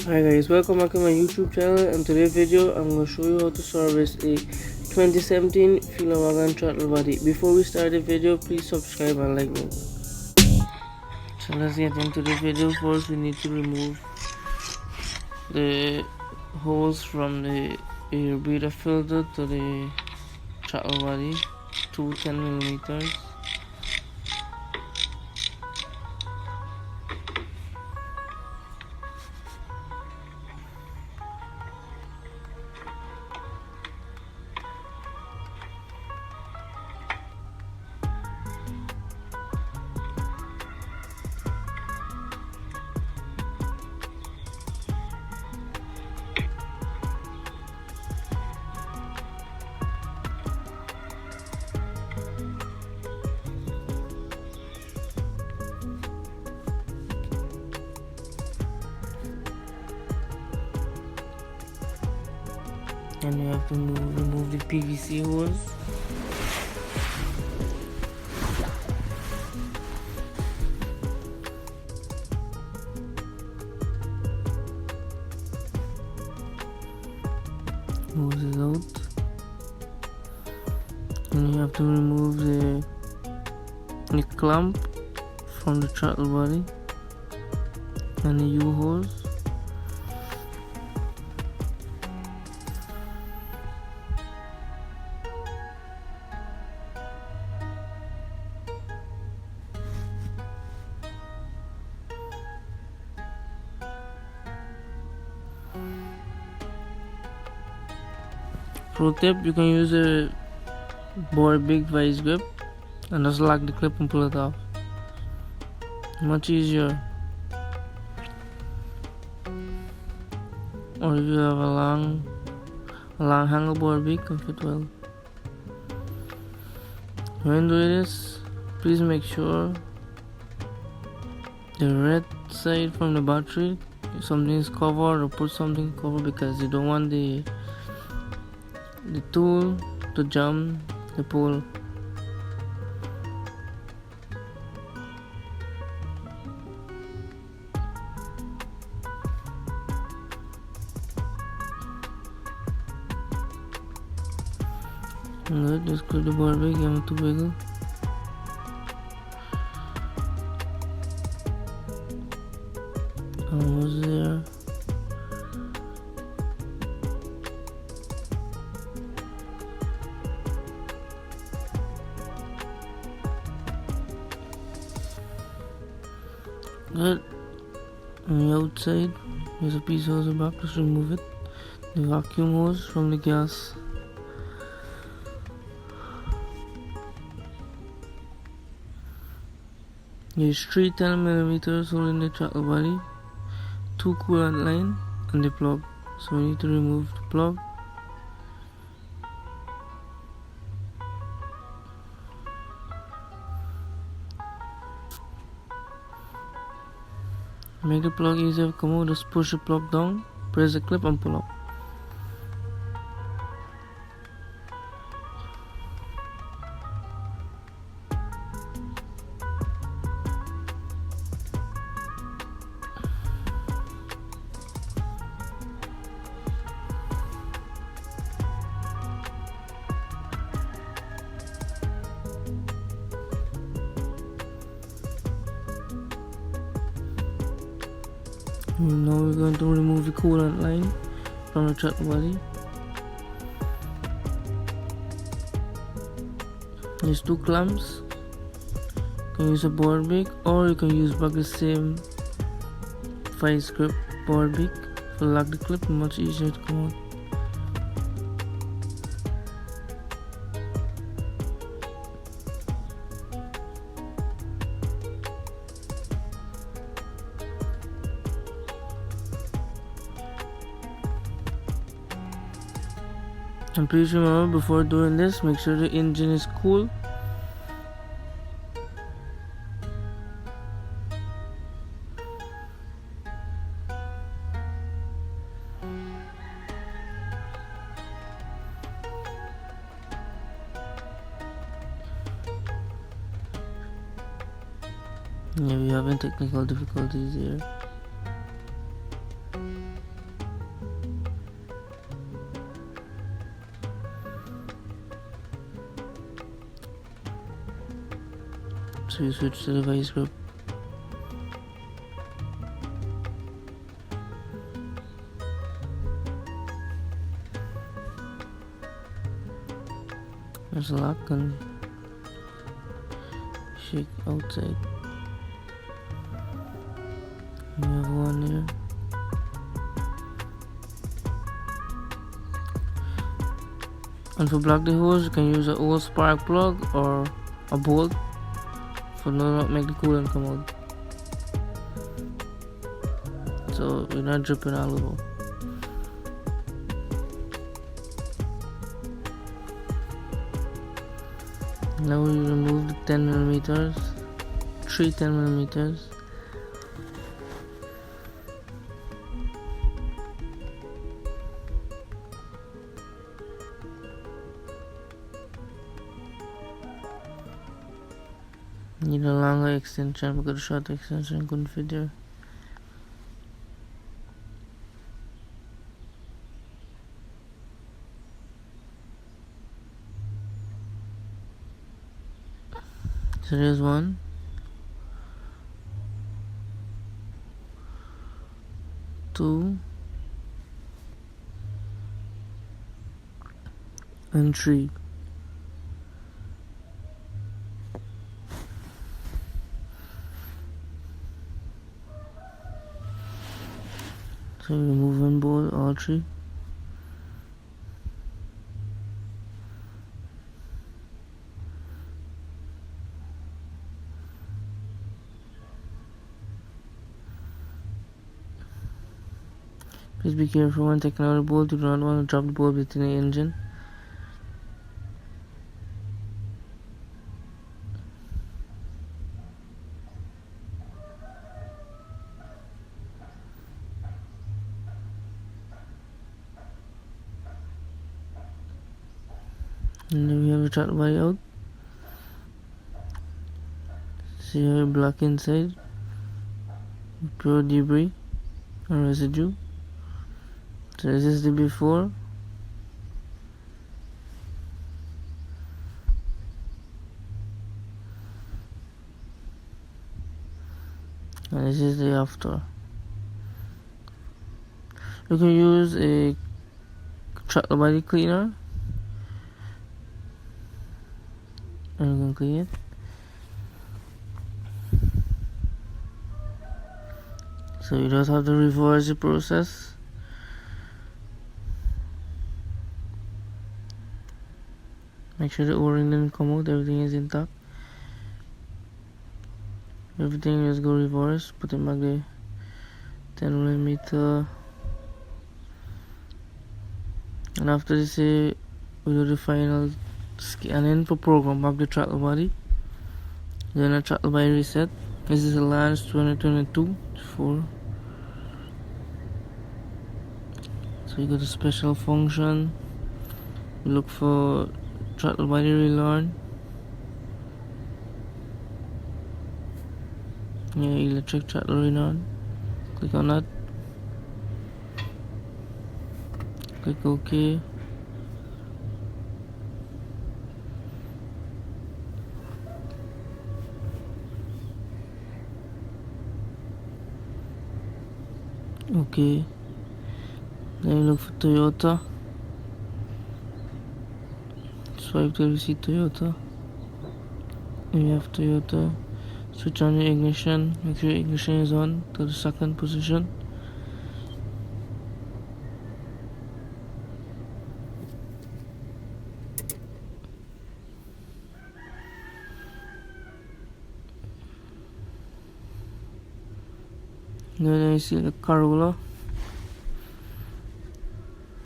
Hi guys, welcome back to my YouTube channel, and today's video I'm going to show you how to service a 2017 Wagon throttle body. Before we start the video, please subscribe and like me. So let's get into the video. First we need to remove the holes from the air breather filter to the throttle body, two 10mm. And you have to remove the PVC hose. Hose is out. And you have to remove the clamp from the throttle body and the U-hose. Pro tip, you can use a big vice grip and just lock the clip and pull it off. Much easier. Or if you have a long handlebar beak, can fit well. When doing this, please make sure the red side from the battery, if something is covered, or put something covered, because you don't want the tool to jam the pole. Good, just clip the bar back, you have to wiggle. Almost there. Good. On the outside, there's a piece of hose back, just remove it. The vacuum hose from the gas. There's three 10mm holding the throttle body, two coolant line, and the plug. So we need to remove the plug. Make the plug easier to come out, just push the plug down, press the clip and pull up. Now we're going to remove the coolant line from the throttle body. There's two clamps. You can use a board beak, or you can use back the same vice grip board beak to lock the clip, much easier to come out. And please remember, before doing this, make sure the engine is cool. Yeah, we're having technical difficulties here. So you switch to the vice grip. There's a lock and shake outside. We have one here. And to block the hose, you can use an old spark plug or a bolt for not make the coolant come out. So we're not dripping all over. Now we remove the 10mm, 3 10mm. Need a longer extension because the short extension couldn't fit there. So there's 1, 2, and 3. So we remove one bolt, all 3. Please be careful when taking out a bolt. You do not want to drop the bolt within the engine. And then we have the throttle body out. See how black inside, pure debris and residue. So this is the before. And this is the after. You can use a throttle body cleaner and you can clean it. So you don't have to reverse the process. Make sure the O-ring didn't come out, everything is intact. Everything, just go reverse, put it back the 10mm. And after this, we do the final scanning for program back the throttle body. Then a throttle body reset. This is a Lance 2022 4. So you go to special function, look for throttle body relearn. Yeah, electric throttle relearn. Click on that. Click OK. Okay. Then you look for Toyota. Swipe till you see Toyota. And you have Toyota. Switch on your ignition. Make sure your ignition is on to the second position. Then you select Corolla.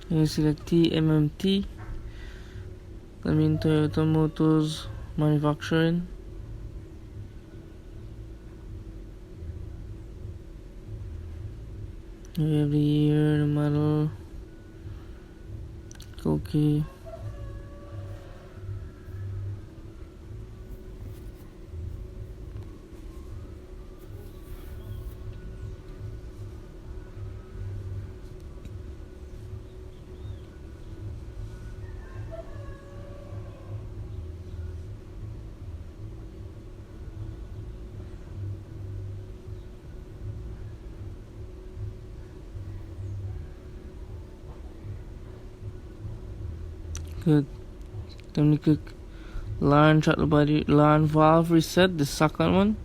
Then you select TMMT. That means Toyota Motors Manufacturing. We have the year, the model. Okay. Good. Then we click learn throttle body, learn valve reset, the second one.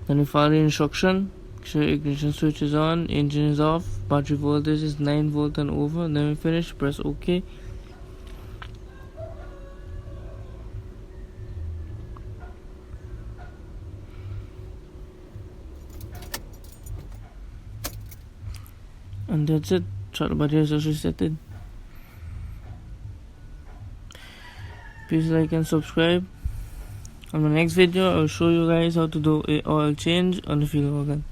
Then we follow the instruction. Sure ignition switch is on, engine is off, battery voltage is 9 volt and over. Then we finish, press OK. And that's it. Throttle body is just resetted. Please like and subscribe. On the next video, I'll show you guys how to do a oil change on the fuel organ.